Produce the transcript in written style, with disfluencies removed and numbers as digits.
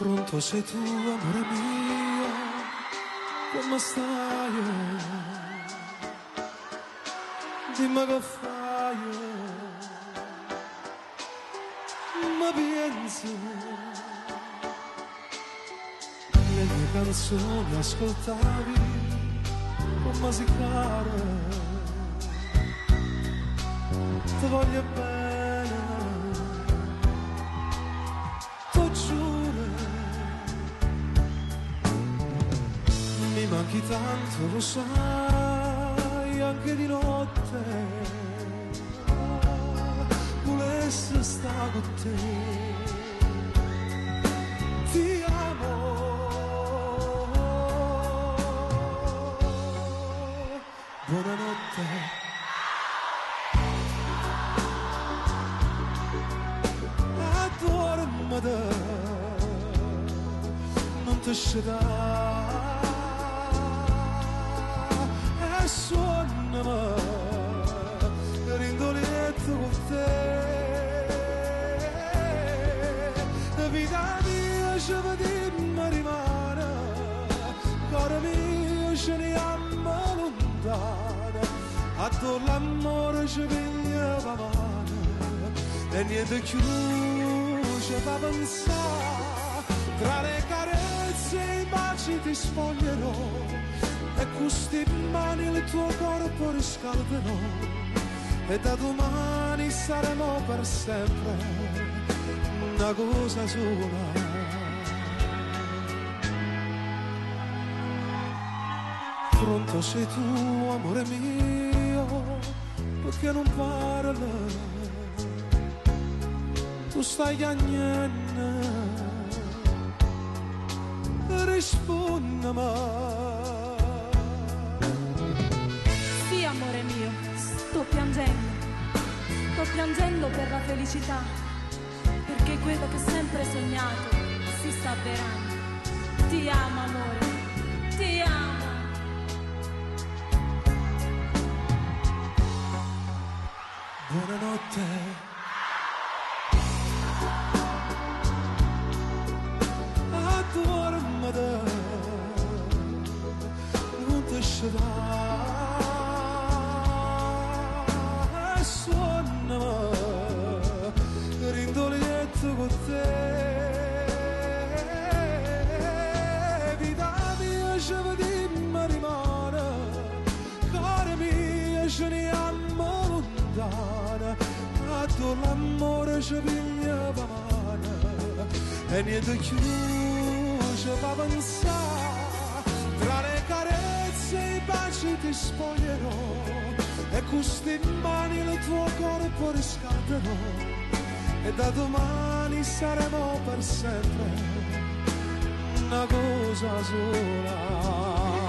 Pronto sei tu, amore mio, come stai? Dimmi che fai, ma pensi le mie canzoni ascoltavi come si cara, ti voglio bene, ti giuro, mi manchi tanto, lo sai, anche di notte, volessi stare con te, ti amo, buonanotte. Non ti sceda e suonami rindolietto con te, vita mia ci vediamo rimane, cuore mio ce ne amo lontana, a tu l'amore ci pigliava mano e niente più ci fa pensare, tra le carezze e i baci ti spoglierò e queste mani il tuo corpo riscalderò e da domani saremo per sempre una cosa sola. Pronto sei tu, amore mio, perché non parli? Tu stai a niente, rispondimi. Sì, amore mio, sto piangendo per la felicità, perché quello che ho sempre sognato si sta avverando. Ti amo, amore, ti amo. Buonanotte. Non ti sceda e suonami rindolietto con te, vita mia ci vediamo rimane, cuore mio ce ne amo lontana, a tu l'amore ci pigliava mano e niente più ci fa pensare, tra le carezze e i baci ti spoglierò e queste mani il tuo corpo riscalderò e da domani saremo per sempre una cosa sola.